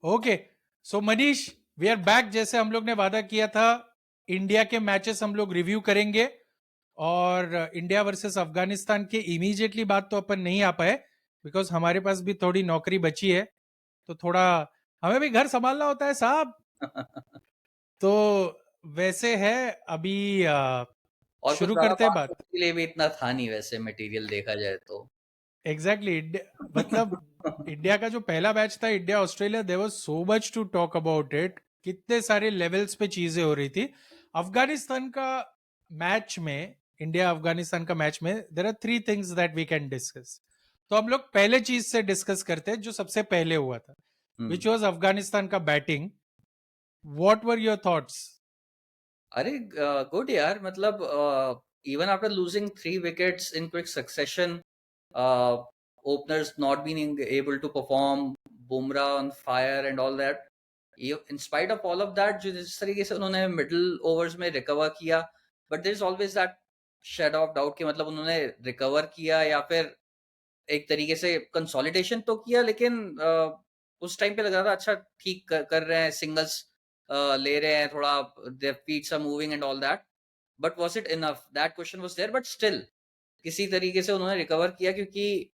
Okay, so Manish, we are back. जैसे हम लोग ने वादा किया था, इंडिया के मैचेस हम लोग रिव्यू करेंगे। और इंडिया वर्सेस अफगानिस्तान के इमीडिएटली बात तो अपन नहीं आ पाए, बिकॉज हमारे पास भी थोड़ी नौकरी बची है, तो थोड़ा हमें भी घर संभालना होता है साहब। तो वैसे है अभी और कुछ शुरू ज्यादा करते हैं बात बात। करने के लिए भी इतना था नहीं वैसे, मटेरियल देखा जाए तो। एग्जैक्टली मतलब इंडिया का जो पहला मैच था, India Australia, there was so much to talk about it. कितने सारे लेवल्स पे चीजें हो रही थी। अफगानिस्तान का मैच में, इंडिया अफगानिस्तान का मैच में, there are three things that we can discuss. तो हम लोग पहले चीज से डिस्कस करते हैं जो सबसे पहले हुआ था, विच हम्म। वाज अफगानिस्तान का batting. What were your thoughts? अरे गुड यार, मतलब even after losing 3 wickets in quick succession, openers not being able to perform, Bumrah on fire and all that. In spite of all of that, जो जिस तरीके से उन्होंने middle overs में recover किया, but there is always that shadow of doubt कि मतलब उन्होंने रिकवर किया या फिर एक तरीके से कंसोलिडेशन तो किया, लेकिन उस टाइम पे लग रहा था अच्छा ठीक कर रहे हैं, सिंगल्स ले रहे हैं, थोड़ा their feets are moving and all that, but was it enough? That question was there, but still किसी तरीके से उन्होंने रिकवर किया, क्योंकि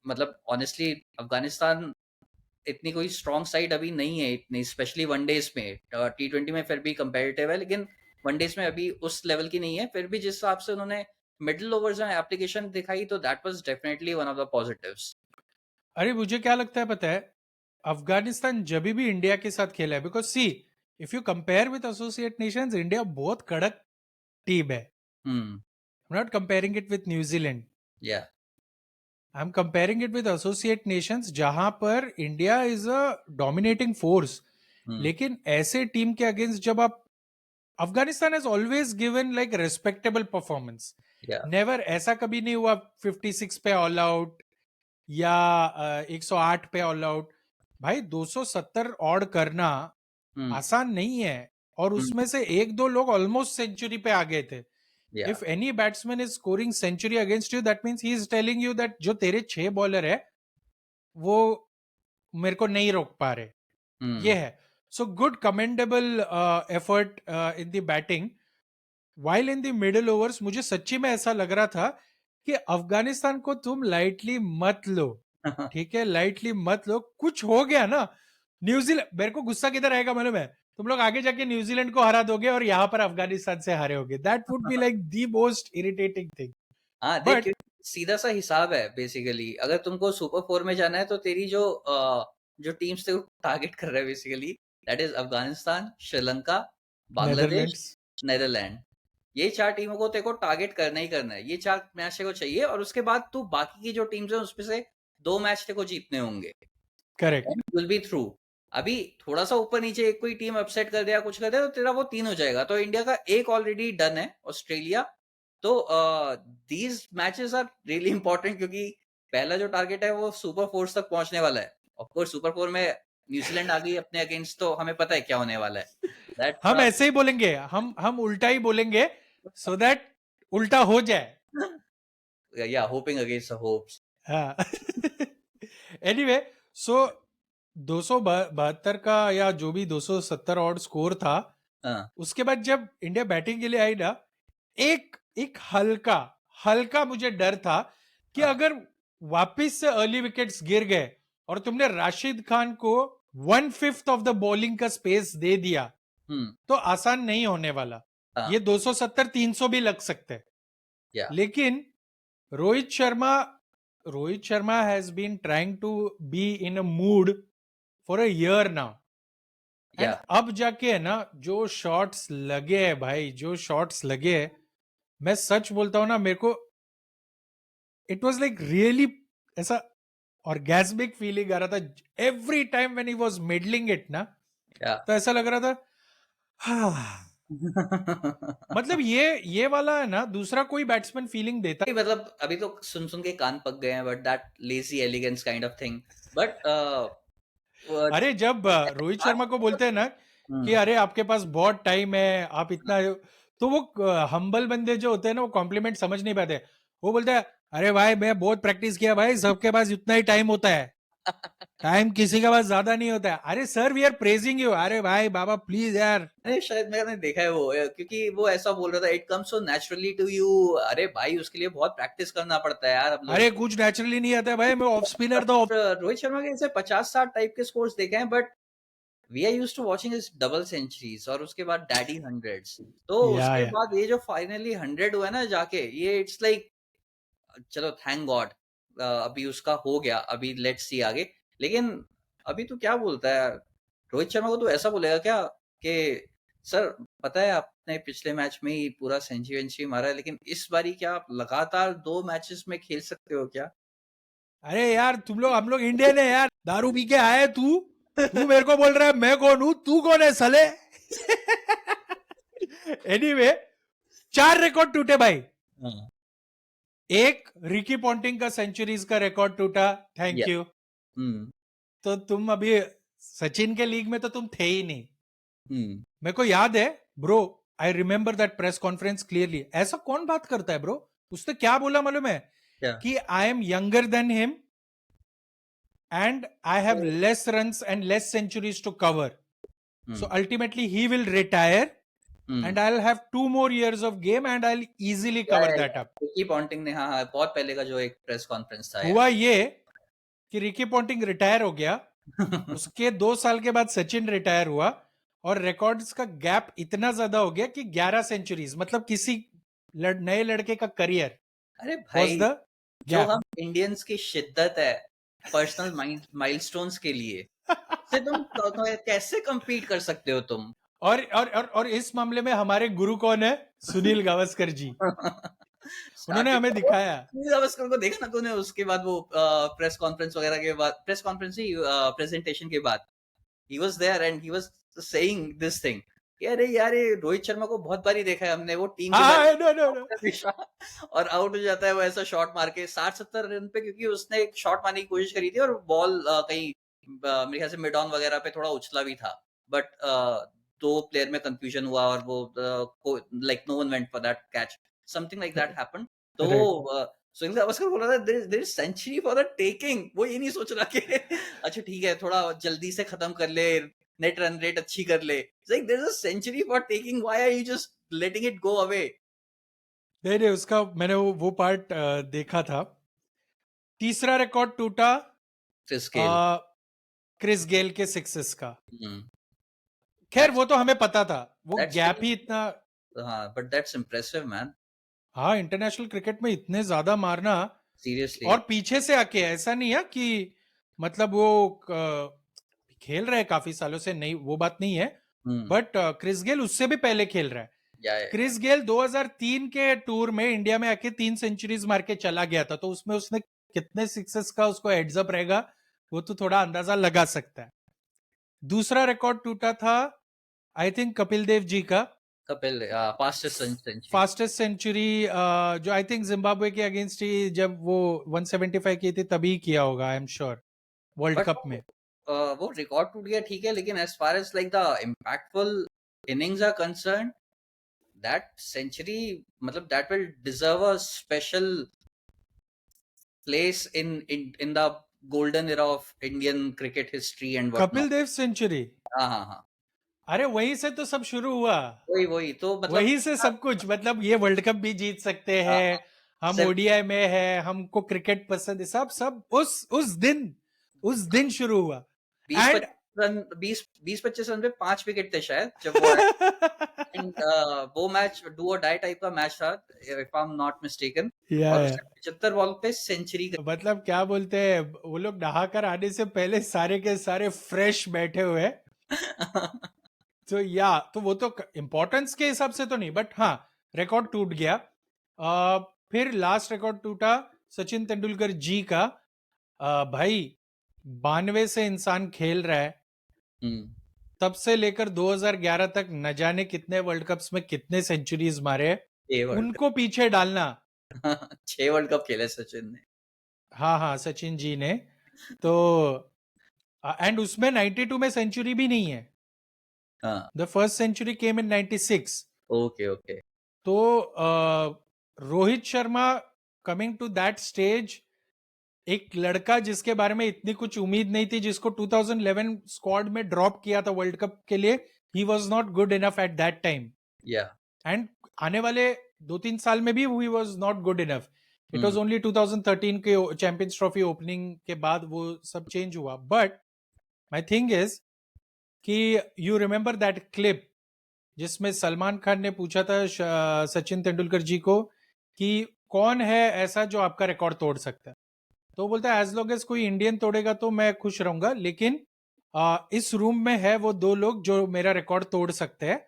मतलब ऑनेस्टली अफगानिस्तान इतनी कोई स्ट्रॉन्ग साइड अभी नहीं है, इतनी स्पेशली वनडेज में। T20 में फिर भी कंपेरेटिव है, लेकिन वनडेज में अभी उस लेवल की नहीं है। फिर भी जिस हिसाब से उन्होंने मिडिल ओवर्स में एप्लीकेशन दिखाई, तो that was definitely one of the positives. अरे मुझे क्या लगता है पता है, अफगानिस्तान जब भी इंडिया के साथ खेला है, because see, if you compare with associate nations, India बहुत कड़क टीम है। Hmm. I'm not comparing it with New Zealand, yeah. I am comparing it with associate nations, जहां पर India is a dominating force. Hmm. लेकिन ऐसे team के against जब आप, Afghanistan has always given like respectable performance. Yeah. Never ऐसा कभी नहीं हुआ 56 पे ऑल आउट या 108 पे ऑल आउट। भाई 270 ऑड करना हम्म। आसान नहीं है, और हम्म। उसमें से एक दो लोग ऑलमोस्ट सेंचुरी पे आ गए थे। Yeah. If any batsman is scoring century against you, that means he is telling you that जो तेरे 6 बॉलर है वो मेरे को नहीं रोक पा रहे। ये हम्म। है। So good commendable effort in the batting. While in the middle overs मुझे सच्ची में ऐसा लग रहा था कि अफगानिस्तान को तुम लाइटली मत लो। ठीक है, लाइटली मत लो। कुछ हो गया ना, न्यूजीलैंड, मेरे को गुस्सा किधर आएगा मालूम है? तुम लोग आगे जाके न्यूजीलैंड को हरा दोगे और यहाँ पर अफगानिस्तान से हारे होगे। That would be like the most irritating thing. हाँ देख, बट सीधा सा हिसाब है बेसिकली। अगर तुमको सुपर फोर में जाना है, तो तेरी जो टीम्स तेरे को टारगेट कर रहा है basically, that is Afghanistan, Sri Lanka, Bangladesh, Netherlands, Netherland. ये 4 टीमों को तेरे को टारगेट करना ही करना है। ये 4 मैच तेरे को चाहिए, और उसके बाद तू बाकी की जो टीम्स है उसमें से 2 मैच तेरे को जीतने होंगे, करेक्ट। Will be through. अभी थोड़ा सा ऊपर नीचे एक कोई टीम अपसेट कर दिया, कुछ कर दिया, तो तेरा वो 3 हो जाएगा। तो इंडिया का एक ऑलरेडी डन है, ऑस्ट्रेलिया। तो these matches are really important, क्योंकि पहला जो टारगेट है वो सुपर फोर्स तक पहुंचने वाला है। ऑफ कोर्स सुपर फोर में न्यूजीलैंड आ गई अपने अगेंस्ट, तो हमें पता है क्या होने वाला है। दैट हम ऐसे ही बोलेंगे, हम उल्टा ही बोलेंगे, सो दैट उल्टा हो जाए। या होपिंग अगेंस्ट द होप्स। हाँ। एनीवे, सो 272 का या जो भी 270 ऑड स्कोर था, हाँ। उसके बाद जब इंडिया बैटिंग के लिए आई ना, एक एक हल्का हल्का मुझे डर था कि हाँ। अगर वापिस से अर्ली विकेट्स गिर गए और तुमने राशिद खान को 1/5 ऑफ द बॉलिंग का स्पेस दे दिया, हम्म। तो आसान नहीं होने वाला। ये हाँ। 270 300 भी लग सकते हैं। या। लेकिन Rohit Sharma Rohit Sharma has been trying to be in a mood for a year now. Yeah. And अब जाके है ना, जो शॉट्स लगे हैं भाई, जो शॉट्स लगे हैं, मैं सच बोलता हूं ना, मेरे को इट वाज लाइक रियली ऐसा ऑर्गेस्मिक फीलिंग आ रहा था every time when he was middling it ना। या। तो ऐसा लग रहा था, हाँ, मतलब ये वाला है ना, दूसरा कोई बैट्समैन फीलिंग देता। नहीं, मतलब अभी तो सुन सुन के कान पक गए हैं, but that lazy elegance kind of thing. But अरे जब रोहित शर्मा को बोलते हैं ना कि हम्म। अरे आपके पास बहुत टाइम है, आप इतना, तो वो हम्बल बंदे जो होते हैं ना, वो कॉम्प्लीमेंट समझ नहीं पाते। वो बोलता है, अरे भाई मैं बहुत प्रैक्टिस किया भाई, सबके पास इतना ही टाइम होता है। टाइम किसी के पास ज्यादा नहीं होता है. अरे sir we are praising you. अरे भाई बाबा प्लीज यार. अरे शायद मैंने देखा है वो क्योंकि वो ऐसा बोल रहा था it comes so naturally to you. अरे भाई उसके लिए बहुत प्रैक्टिस करना पड़ता है यार हम लोगों अरे को। कुछ नेचुरली नहीं आता है भाई. मैं ऑफ स्पिनर था. रोहित शर्मा के ऐसे 50-60 टाइप के स्कोर्स देखे हैं, but we are used to watching his double centuries और उसके बाद डैडी हंड्रेड्स। तो या उसके या बाद ये जो फाइनली 100 हुआ है ना जाके, ये इट्स लाइक चलो थैंक गॉड अभी उसका हो गया, अभी लेट्स सी आगे। लेकिन अभी तो क्या बोलता है रोहित शर्मा को, तो ऐसा बोलेगा क्या कि सर पता है आपने पिछले मैच में ही पूरा सेंचुरी मारा है, लेकिन इस बारी क्या आप लगातार 2 मैचेस में खेल सकते हो क्या? अरे यार तुम लोग हम लोग इंडियन है यार. दारू पी के आए. तू तू मेरे को बोल रहा है मैं कौन हूं. तू कौन है साले. एनीवे 4 रिकॉर्ड टूटे भाई. हाँ, एक रिकी पॉन्टिंग का सेंचुरीज का रिकॉर्ड टूटा. या थैंक यू. हम्म तो तुम अभी सचिन के लीग में तो तुम थे ही नहीं. हम्म मेरे को याद है bro. I remember that press conference clearly. ऐसा कौन बात करता है ब्रो. उसने क्या बोला मालूम है. क्या कि I am younger than him and I have less runs and less centuries to cover. So hmm ultimately he will retire hmm and I'll have 2 more years of game and I'll easily cover that up. Ricky Ponting ने, हाँ हाँ, बहुत पहले का जो एक press conference था यार। हुआ ये कि रिकी पॉन्टिंग रिटायर हो गया. उसके 2 साल के बाद सचिन रिटायर हुआ और रिकॉर्ड्स का गैप इतना ज्यादा हो गया कि 11 सेंचुरीज मतलब किसी नए लड़के का करियर अरे वाज भाई, द जो गैप. हम इंडियंस की शिद्दत है पर्सनल माइलस्टोन्स के लिए, से तुम कैसे compete कर सकते हो तुम? और इस मामले में हमारे गुरु कौन है. सुनील गावस्कर जी. उन्होंने स्टार्टिंग हमें दिखाया. सुनील गावस्कर को देखा ना तूने, उसके बाद वो प्रेस कॉन्फ्रेंस वगैरह के बाद, प्रेस कॉन्फ्रेंस ही प्रेजेंटेशन के बाद, he was there and he was saying this thing कि अरे यार ये रोहित शर्मा को बहुत बारी देखा है हमने, वो टीम के हाँ मैच नो नो नो. हमेशा और आउट हो जाता है वो ऐसा शॉट मार के 60-70 रन पे, क्योंकि उसने एक शॉट मारने की कोशिश करी थी और बॉल कहीं मेरे ख्याल से मिड ऑन वगैरह पे थोड़ा उछला भी था, बट दो प्लेयर में कंफ्यूजन हुआ और वो like no one went for that catch, something like that happened. तो राइट. सुनील गावस्कर बोल रहा था there is century for the taking, वो ये नहीं सोच रहा कि अच्छा ठीक है थोड़ा जल्दी से खत्म कर ले, नेट रन रेट अच्छी कर ले, it's like there is a century for taking, why are you just letting it go away? नहीं नहीं उसका मैंने वो पार्ट देखा था. तीसरा रिकॉर्ड टूटा क्रिस गेल। क्रिस गेल के सिक्सेस का. हम्म खैर वो तो हमें पता था. वो दैट्स गैप ही इतना. हाँ, बट दैट्स इम्प्रेसिव मैन, हाँ इंटरनेशनल क्रिकेट में इतने ज्यादा मारना. सीरियसली। और पीछे से आके ऐसा नहीं है कि मतलब वो खेल रहे हैं काफी सालों से. नहीं वो बात नहीं है. हम्म बट क्रिस गेल उससे भी पहले खेल रहा है. या क्रिस गेल 2003 के टूर में इंडिया में आके 3 सेंचुरीज मार के चला गया था. तो उसमें उसने कितने सिक्सेस का उसको हेड्स अप रहेगा वो तो थोड़ा अंदाजा लगा सकता है. दूसरा रिकॉर्ड टूटा था आई थिंक कपिल देव जी का. Kapil fastest century. Fastest century जो आई थिंक जिम्बाब्वे के अगेंस्ट ही जब वो 175 की थी तभी किया होगा I am sure world but cup में. वो रिकॉर्ड टूट गया ठीक है, लेकिन as far as like the impactful innings are concern, that century मतलब that will deserve a special place in the golden era of Indian cricket history and what Kapil not. Dev century. हाँ हाँ हाँ, अरे वहीं से तो सब शुरू हुआ. वही वही तो मतलब वहीं से सब कुछ मतलब ये वर्ल्ड कप भी जीत सकते हैं. हम सिर्फ ओडीआई में है. हमको क्रिकेट पसंद है. सब सब उस दिन शुरू हुआ. 20 एंड 25 रन, 20 25 रन पे 5 विकेट थे शायद जब वो आए। एंड वो मैच डू और डाई टाइप का मैच था if I am not mistaken, या और उसने 75 बॉल पे सेंचुरी मतलब क्या बोलते हैं वो लोग नहा कर आने से पहले सारे के सारे फ्रेश बैठे हुए हैं. तो या तो वो तो इंपॉर्टेंस के हिसाब से तो नहीं बट हाँ रिकॉर्ड टूट गया. फिर लास्ट रिकॉर्ड टूटा सचिन तेंदुलकर जी का. भाई 92 से इंसान खेल रहा है. हम्म तब से लेकर 2011 तक न जाने कितने वर्ल्ड कप्स में कितने सेंचुरीज मारे. 6 वर्ल्ड उनको पीछे डालना. कप 6 वर्ल्ड कप खेले सचिन ने। हाँ हाँ सचिन जी ने. तो एंड उसमें 92 में सेंचुरी भी नहीं है. हाँ the first century came in 96. Okay okay. तो Rohit Sharma coming to that stage एक लड़का जिसके बारे में इतनी कुछ उम्मीद नहीं थी, जिसको 2011 स्क्वाड में ड्रॉप किया था वर्ल्ड कप के लिए, he was not good enough at that time, या एंड आने वाले 2-3 साल में भी he was not good enough. It was only 2013 के चैंपियंस ट्रॉफी ओपनिंग के बाद वो सब चेंज हुआ. बट माई थिंग इज कि यू रिमेंबर दैट क्लिप जिसमें सलमान खान ने पूछा था सचिन तेंदुलकर जी को कि कौन है ऐसा जो आपका रिकॉर्ड तोड़ सकता है. तो वो बोलता है एज लॉन्ग एज कोई इंडियन तोड़ेगा तो मैं खुश रहूंगा, लेकिन इस रूम में है वो दो लोग जो मेरा रिकॉर्ड तोड़ सकते हैं.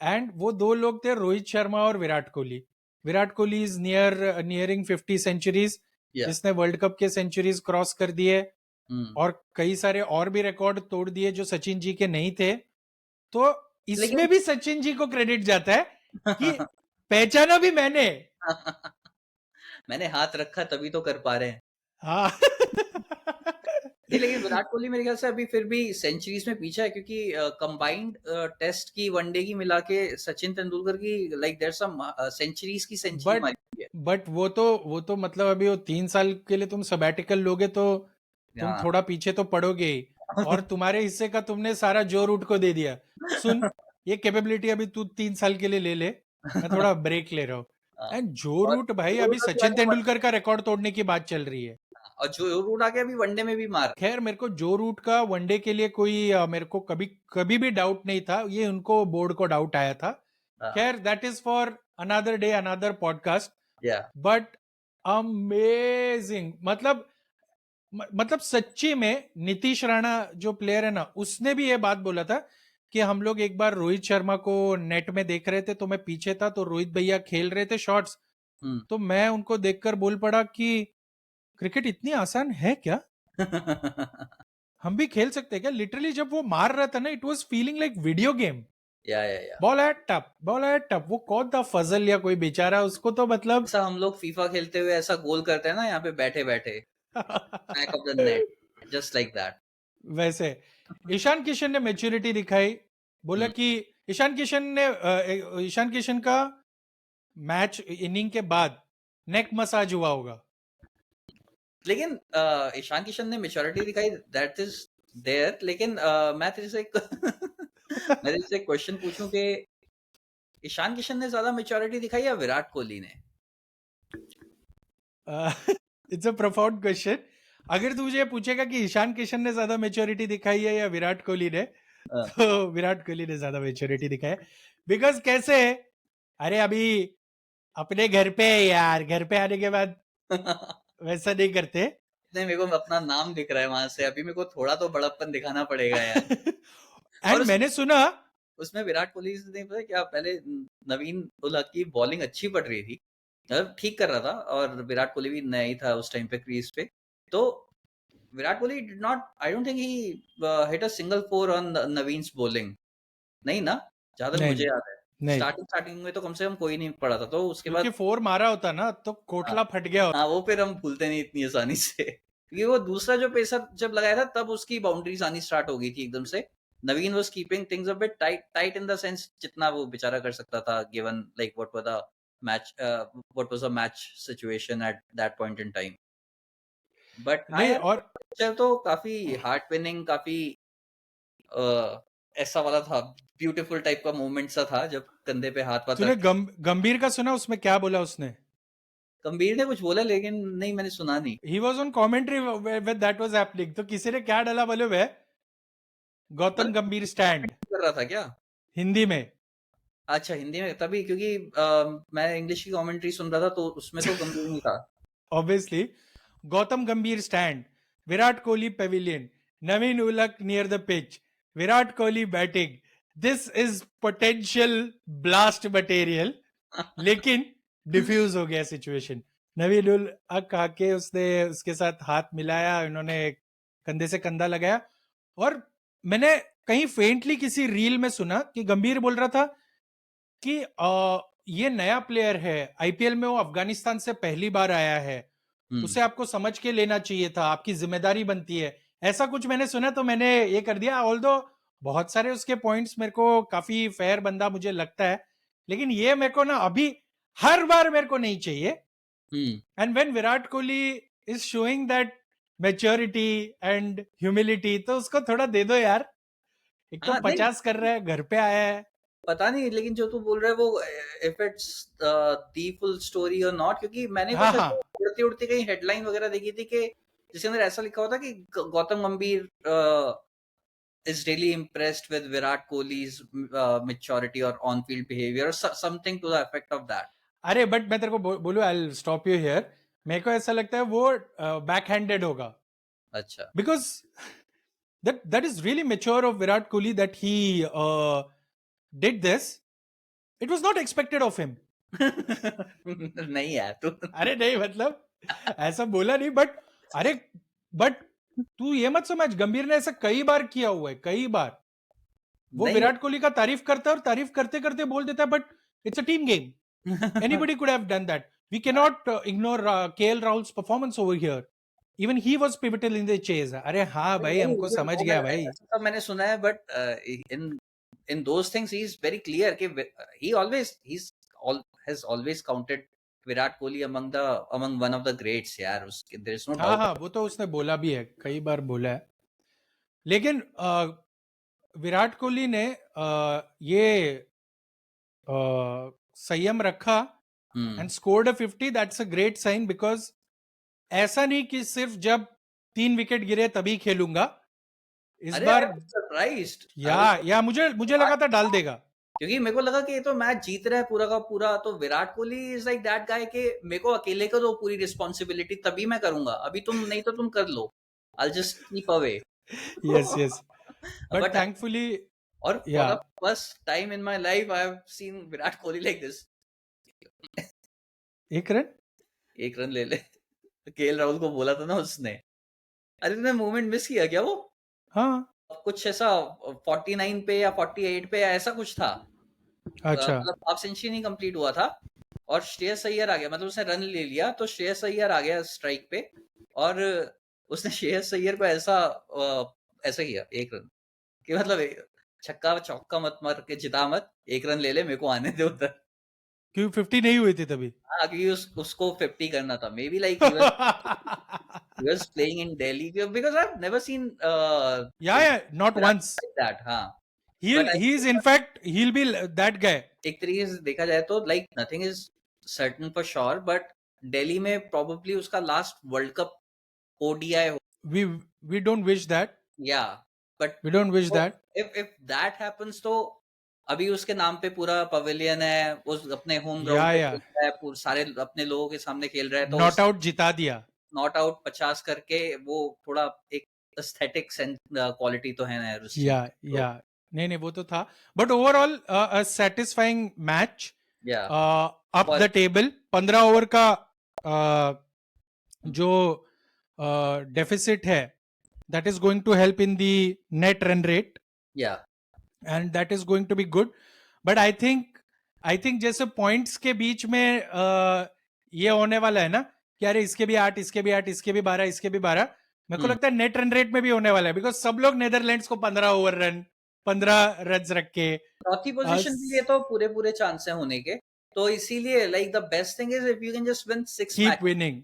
एंड वो दो लोग थे रोहित शर्मा और Virat Kohli. Virat Kohli is nearing 50 centuries, या जिसने वर्ल्ड कप के सेंचुरीज क्रॉस कर दिए और कई सारे और भी रिकॉर्ड तोड़ दिए जो सचिन जी के नहीं थे. तो लेकिन इसमें भी सचिन जी को क्रेडिट जाता है कि पहचाना भी मैंने. मैंने हाथ रखा तभी तो कर पा रहे हैं. हाँ. नहीं, लेकिन विराट कोहली मेरे ख्याल से अभी फिर भी सेंचुरीज में पीछे है, क्योंकि कंबाइंड टेस्ट की वनडे की मिला के सचिन तेंदुलकर की लाइक देयर सम सेंचुरीज की सेंचुरी बट मारी है. वो तो मतलब अभी वो 3 साल के लिए तुम सबैटिकल लोगे तो तुम हाँ. थोड़ा पीछे तो पड़ोगे ही. और तुम्हारे हिस्से का तुमने सारा जो रूट को दे दिया. सुन, ये कैपेबिलिटी अभी तू 3 साल के लिए ले ले, मैं थोड़ा ब्रेक ले रहा हूँ. हाँ. एंड जो और रूट भाई जो अभी रूट अभी सचिन आगे तेंदुलकर का रिकॉर्ड तोड़ने की बात चल रही है. और जो रूट आगे अभी वनडे में भी मार. खैर मेरे को जो रूट का वनडे के लिए कोई मेरे को कभी कभी भी डाउट नहीं था, ये उनको बोर्ड को डाउट आया था. खैर that is for another day another podcast. या बट अमेजिंग, मतलब सच्ची में नीतीश राणा जो प्लेयर है ना, उसने भी ये बात बोला था कि हम लोग एक बार रोहित शर्मा को नेट में देख रहे थे, तो मैं पीछे था, तो रोहित भैया खेल रहे थे शॉट्स, तो मैं उनको देखकर बोल पड़ा कि क्रिकेट इतनी आसान है क्या, हम भी खेल सकते हैं क्या. लिटरली जब वो मार रहा था ना, it was feeling like video game. या बॉल एट टप, बॉल एट टप. वो कौन था, फजल या कोई बेचारा, उसको तो मतलब ऐसा हम लोग फीफा खेलते हुए ऐसा गोल करते हैं ना यहाँ पे बैठे बैठे, back of the net, just like that. वैसे ईशान किशन ने मेच्योरिटी दिखाई. बोला कि ईशान किशन का मैच इनिंग के बाद नेक मसाज हुआ होगा. लेकिन ईशान किशन ने मेच्योरिटी दिखाई, दैट इज देयर. लेकिन मैं तेरे से एक मैं तेरे से एक क्वेश्चन पूछूं कि ईशान किशन ने ज्यादा मेच्योरिटी दिखाई या विराट कोहली ने? It's a profound question. अगर तू मुझे पूछेगा कि ईशान किशन ने ज्यादा मेच्योरिटी दिखाई है या विराट कोहली ने, तो विराट कोहली ने ज्यादा मेच्योरिटी दिखाई है. बिकॉज कैसे, अरे अभी अपने घर पे है यार, घर पे आने के बाद वैसा नहीं करते. नहीं, मेरे को अपना नाम दिख रहा है वहां से, अभी मेरे को थोड़ा तो बड़प्पन दिखाना पड़ेगा यार. और एंड मैंने सुना उसमें विराट कोहली ने पता है क्या, पहले नवीन उल हक की बॉलिंग अच्छी पड़ रही थी, मतलब ठीक कर रहा था, और विराट कोहली भी नया ही था उस टाइम पे क्रीज पे. तो Virat Kohli did not, I don't think he hit a single four on Naveen's bowling. नहीं ना, जहां तक मुझे नहीं, याद है. नहीं, स्टार्टिंग में तो कम से कम कोई नहीं पड़ा था, तो उसके क्योंकि बाद 4 मारा होता ना तो हाँ, कोटला फट गया होता. हाँ, वो फिर हम भूलते नहीं इतनी आसानी से, क्योंकि वो दूसरा जो पेसर जब लगाया था तब उसकी बाउंड्रीज आनी स्टार्ट हो गई थी एकदम से. Naveen was keeping things a bit tight in the sense जितना वो बेचारा कर सकता था, given like what was the match situation at that point in time. But हाँ नहीं. यार, और पिक्चर तो काफी हार्ट विनिंग, काफी ऐसा वाला था, ब्यूटीफुल टाइप का मोमेंट सा था जब कंधे पे हाथ पात तूने रख. गंभीर का सुना, उसमें क्या बोला उसने. गंभीर ने कुछ बोला, लेकिन नहीं, मैंने सुना नहीं. He was on commentary when that was happening, तो किसी ने क्या डाला बोले, वे गौतम गंभीर स्टैंड, कर रहा था क्या? हिंदी में. अच्छा, हिंदी में तभी, क्योंकि मैं इंग्लिश की कमेंट्री सुन रहा था तो उसमें तो गंभीर नहीं था. Obviously, Gautam Gambhir stand, Virat Kohli pavilion, Naveen ul Haq near the pitch, Virat Kohli batting, this is potential blast material. लेकिन डिफ्यूज हो गया सिचुएशन. नवीन उल हक आके उसने उसके साथ हाथ मिलाया, उन्होंने कंधे से कंधा लगाया. और मैंने कहीं फेंटली किसी रील में सुना कि गंभीर बोल रहा था कि ये नया प्लेयर है, आईपीएल में वो अफगानिस्तान से पहली बार आया है, उसे आपको समझ के लेना चाहिए था, आपकी जिम्मेदारी बनती है. ऐसा कुछ मैंने सुना, तो मैंने ये कर दिया. ऑल्दो बहुत सारे उसके पॉइंट्स मेरे को काफी फेयर बंदा मुझे लगता है, लेकिन ये मेरे को ना अभी हर बार मेरे को नहीं चाहिए. Hmm. And when Virat Kohli is showing that maturity and humility, तो उसको थोड़ा दे दो यार. एक तो हाँ नहीं 50 कर रहा है, घर पे आया है. पता नहीं, लेकिन जो तू बोल रहा है वो if it's the full story और नॉट, क्योंकि मैंने हाँ कुछ हाँ. उड़ती उड़ती कहीं हेडलाइन वगैरह देखी थी कि जिसके अंदर ऐसा लिखा हुआ था कि गौतम गंभीर is really impressed with Virat Kohli's maturity or on-field behavior or something to the effect of that. अरे बट मैं तेरे को बोलूं, I will stop you here. मेरे को ऐसा लगता है वो बैक हैंडेड होगा. अच्छा. Because that is really mature of Virat Kohli that he did this. It was not expected of him. नहीं यार तू. अरे नहीं, मतलब ऐसा बोला नहीं, बट तू ये मत समझ, गंभीर ने ऐसा कई बार किया हुआ है, कई बार. वो नहीं. विराट कोहली का तारीफ करता है और तारीफ करते करते बोल देता है, but it's a team game. Anybody could have done that. We cannot ignore KL Rahul's performance over here. Even he was pivotal in the chase. अरे हाँ भाई, हमको समझ गया भाई. सब मैंने सुना है, but in those things he is very clear कि has always counted Virat Kohli among one of the greats यार. there is no हाँ doubt. हाँ, वो तो उसने बोला भी है, कई बार बोला है. लेकिन विराट कोहली ने ये संयम रखा and scored a 50. That's a great sign, because ऐसा नहीं कि सिर्फ जब 3 विकेट गिरे तभी खेलूंगा. इस बार सरप्राइज्ड या मुझे लगा था डाल देगा, क्योंकि मेरे को लगा कि ये तो मैच जीत रहा है पूरा का पूरा, तो Virat Kohli is like that guy के मेरे को अकेले को दो पूरी रिस्पॉन्सिबिलिटी, तभी मैं करूंगा. अभी तुम नहीं तो तुम कर लो. I'll just keep away. yes. But thankfully, और for the first time in my life I have seen Virat Kohli like this. एक रन ले ले. केएल राहुल को बोला था ना उसने. अरे तूने मूवमेंट मिस किया क्या वो? हाँ, कुछ ऐसा 49 पे या 48 पे या ऐसा कुछ था. अच्छा. मतलब हाफ सेंचुरी नहीं कंप्लीट हुआ था और श्रेयस अय्यर आ गया, मतलब उसने रन ले लिया तो श्रेयस अय्यर आ गया स्ट्राइक पे और उसने श्रेयस अय्यर को ऐसा किया 1 रन कि मतलब छक्का चौका मत मार के जिता मत, 1 रन ले ले, मेरे को आने दे उधर. क्यों 50 नहीं हुई थी तभी? हाँ, क्योंकि उसको 50 करना था. May be like he was playing in Delhi because I've never seen not once like that. हाँ. he'll be that guy. एक तरीके से देखा जाए तो like nothing is certain for sure, but Delhi में probably उसका last World Cup ODI हो. We don't wish that. Yeah, but we don't wish that. If that happens तो अभी उसके नाम पे पूरा पवेलियन है, उस अपने होम ग्राउंड पे खेल रहा है, सारे अपने लोगों के सामने खेल रहा है, तो नॉट आउट जिता दिया. नॉट आउट 50 करके वो थोड़ा एक एस्थेटिक क्वालिटी तो है ना यार उसकी. या नहीं वो तो था, but overall a satisfying match. Up the table 15 over का जो डेफिसिट है, that is going to help in the net run rate. And that is going to be good. But I think जैसे पॉइंट्स के बीच में ये होने वाला है ना कि अरे इसके भी 8, इसके भी 8, इसके भी 12, इसके भी 12. मेरे को लगता है नेट रन रेट में भी होने वाला है, बिकॉज सब लोग नेदरलैंड्स को 15 रन रख के चौथी पोजीशन के लिए तो पूरे चांस है होने के. तो इसीलिए like the best thing is if you can just win 6 keep winning.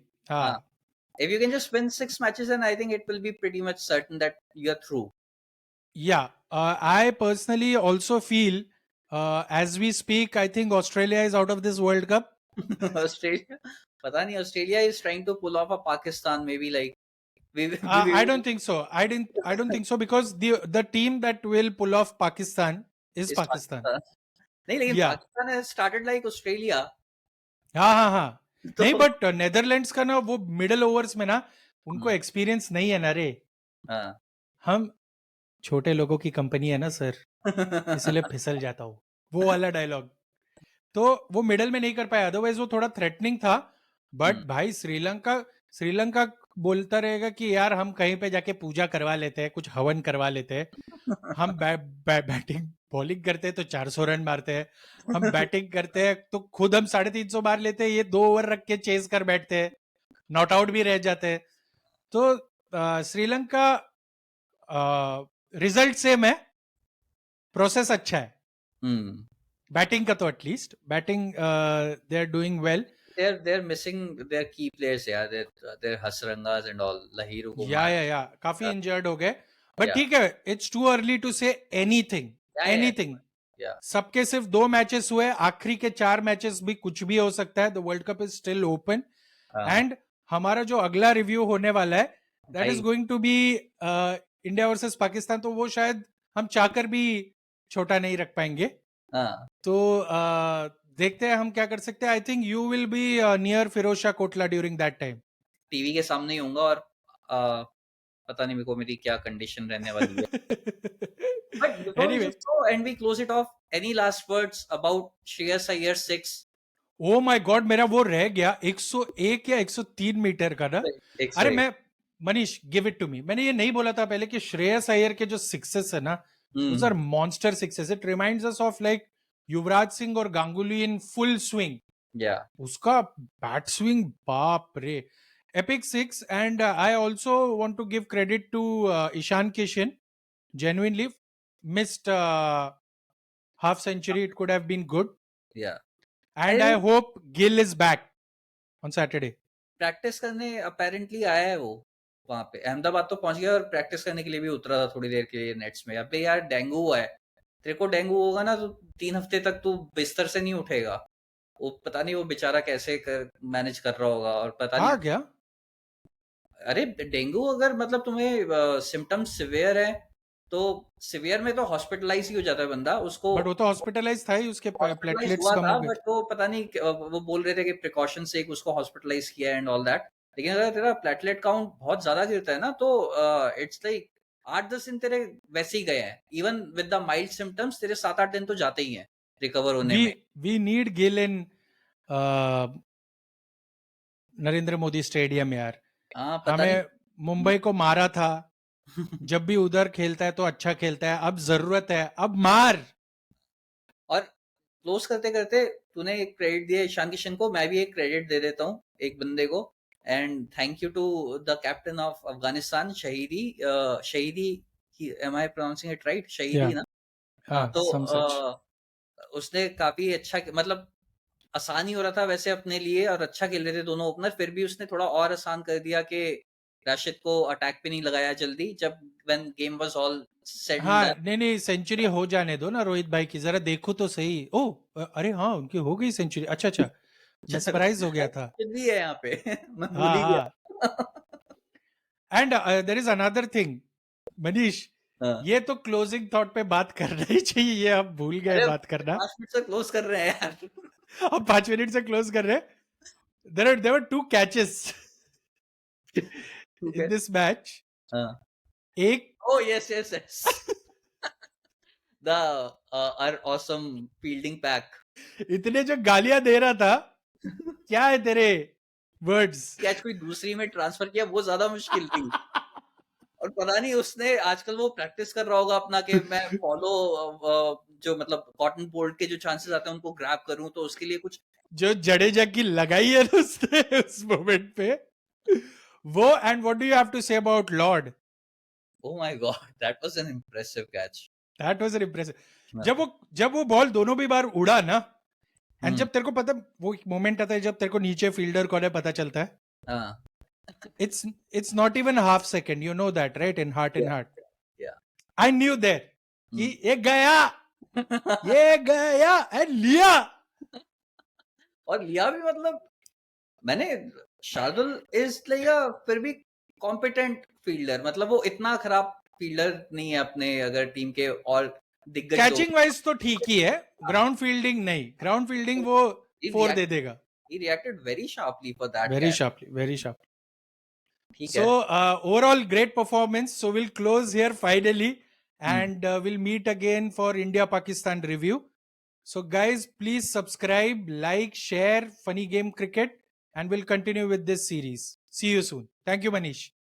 If you can just win 6 matches, then I think it will be pretty much certain that you're through. Yeah, I personally also feel as we speak, I think Australia is out of this World Cup. Australia, पता नहीं. Australia is trying to pull off a Pakistan, maybe like. I don't think so. I don't think so, because the team that will pull off Pakistan is Pakistan. नहीं, लेकिन Pakistan has started like Australia. हाँ. नहीं, but Netherlands का ना वो middle overs में ना उनको एक्सपीरियंस नहीं है ना रे. हम छोटे लोगों की कंपनी है ना सर, इसलिए फिसल जाता हूँ, वो वाला डायलॉग. तो वो मिडल में नहीं कर पाया, अदरवाइज वो थोड़ा थ्रेटनिंग था. बट भाई श्रीलंका बोलता रहेगा कि यार हम कहीं पे जाके पूजा करवा लेते हैं, कुछ हवन करवा लेते हैं. हम बैटिंग बॉलिंग करते हैं तो 400 रन मारते हैं. हम बैटिंग करते हैं तो खुद हम 350 मार लेते हैं, ये 2 ओवर रख के चेस कर बैठते हैं, नॉट आउट भी रह जाते हैं. तो श्रीलंका रिजल्ट सेम है, प्रोसेस अच्छा है. बैटिंग का तो at least batting they are doing well. they're missing their key players, yeah. Their Hasrangas and all, Lahiru Kumar. या काफी Yeah, इंजर्ड हो गए, बट yeah, ठीक है, it's too early to say anything, yeah, anything. yeah. सबके सिर्फ 2 matches हुए, आखिरी के 4 मैचेस भी कुछ भी हो सकता है. The world cup is still open. हाँ एंड हमारा जो अगला रिव्यू होने वाला है, दैट इज भाई, going to be India versus Pakistan. तो वो शायद हम चाहकर भी छोटा नहीं रख पाएंगे. हाँ तो देखते हैं हम क्या कर सकते हैं. I think you will be near Firoz Shah Kotla during that time. TV के सामने ही होऊंगा, और पता नहीं मेरे को मेरी क्या कंडीशन रहने वाली है. But before we anyway, just go and we close it off, any last words about Shreyas Iyer 6? Oh my God, मेरा वो रह गया 101 या 103 मीटर का ना. अरे 101. मैं, Manish give it to me. मैंने ये नहीं बोला था पहले कि श्रेयस अय्यर के जो सिक्सेस है ना, those are monster sixes. It reminds us of like Yuvraj Singh और Ganguly in full swing. Yeah. उसका बैट स्विंग, बाप रे, epic six. And I also want to give credit to Ishan Kishan. Genuinely missed half century. It could have been good. Yeah. And I hope Gill is back on Saturday. Practice करने apparently आया है वो वहां पे. अहमदाबाद तो पहुंच गया और प्रैक्टिस करने के लिए भी उतरा था थोड़ी देर के लिए नेट्स में. अबे यार, डेंगू हुआ है. तेरे को डेंगू होगा ना तो 3 हफ्ते तक तू बिस्तर से नहीं उठेगा. वो पता नहीं वो बेचारा कैसे मैनेज कर रहा होगा, और पता नहीं. क्या? अरे डेंगू अगर मतलब तुम्हें सिम्टम्स सिवियर है तो सिवियर में तो हॉस्पिटलाइज ही हो जाता है बंदा. उसको बट वो तो हॉस्पिटलाइज था ही, उसके हॉस्पिटलाइज प्लेटलेट्स हुआ कम था, हो गए. बट वो पता नहीं वो बोल रहे थे कि प्रिकॉशन से उसको हॉस्पिटलाइज किया एंड ऑल दैट. लेकिन अगर तेरा प्लेटलेट काउंट बहुत ज्यादा गिरता है ना तो इट्स लाइक 8-10 दिन तेरे वैसे ही गए हैं. Even with the mild symptoms तेरे 7-8 दिन तो जाते ही हैं रिकवर होने में. We need Gill in Narendra Modi stadium यार. हाँ पता हमें नहीं. मुंबई को मारा था. जब भी उधर खेलता है तो अच्छा खेलता है. अब जरूरत है, अब मार. और क्लोज करते करते तूने एक क्रेडिट दिया ईशान किशन को, मैं भी एक क्रेडिट दे देता हूँ एक बंदे को. And thank you to the captain of Afghanistan, Shahidi. Shahidi, am I pronouncing it right? Shahidi ना. हाँ, तो some such. उसने काफी अच्छा, मतलब आसान ही हो रहा था वैसे अपने लिए, और अच्छा खेल रहे थे दोनों ओपनर. फिर भी उसने थोड़ा और आसान कर दिया कि राशिद को अटैक पे नहीं लगाया जल्दी, जब when game was all said and हाँ, डन. नहीं सेंचुरी हो जाने दो ना रोहित भाई की, जरा देखो तो सही. ओ अरे हाँ, उनकी हो गई सेंचुरी. अच्छा, मैं सरप्राइज हो गया था. कुछ भी है यहाँ पे. मैं भूल हाँ ही हाँ. गया. And there is another thing, Manish. हाँ. ये तो क्लोजिंग थॉट पे बात करना ही चाहिए, ये आप भूल गए अरे बात करना. 5 मिनट से क्लोज कर रहे हैं यार. अब 5 मिनट से क्लोज कर रहे हैं. there were 2 catches ठीक है. in this match. हाँ. एक Oh yes. The our awesome fielding pack. इतने जो गालियां दे रहा था, क्या है तेरे वर्ड्स. कैच कोई दूसरी में ट्रांसफर किया, वो ज्यादा मुश्किल थी. और पता नहीं उसने आजकल वो प्रैक्टिस कर रहा होगा अपना कि मैं फॉलो जो मतलब कॉटन बोल्ट के जो चांसेस आते हैं उनको ग्रैब करूं, तो उसके लिए कुछ जो जडेजा की लगाई है ना उसने उस मोमेंट पे वो. And what do you have to say about lord? Oh my God, that was an impressive catch. That was impressive. जब वो बॉल दोनों भी बार उड़ा ना, एंड जब तेरे को पता, वो मोमेंट आता है जब तेरे को नीचे फील्डर कौन है पता चलता है. हाँ. it's not even half second, you know that right, in heart in heart. Yeah. I knew there कि ये गया and लिया. और लिया भी, मतलब मैंने शार्दुल इज लाइक अ फिर भी कॉम्पिटेंट फील्डर. मतलब वो इतना खराब फील्डर नहीं है अपने अगर टीम के और दिग्गज. कैचिंग वाइज तो ठीक ही है, ग्राउंड फील्डिंग नहीं. ग्राउंड फील्डिंग वो 4 दे देगा. He reacted very sharply for that. Very sharply. So overall great performance. So we'll close here finally, and we'll meet again for India Pakistan review. So guys, please subscribe, like, share Funny Game Cricket, and we'll continue with this series. See you soon. Thank you, Manish.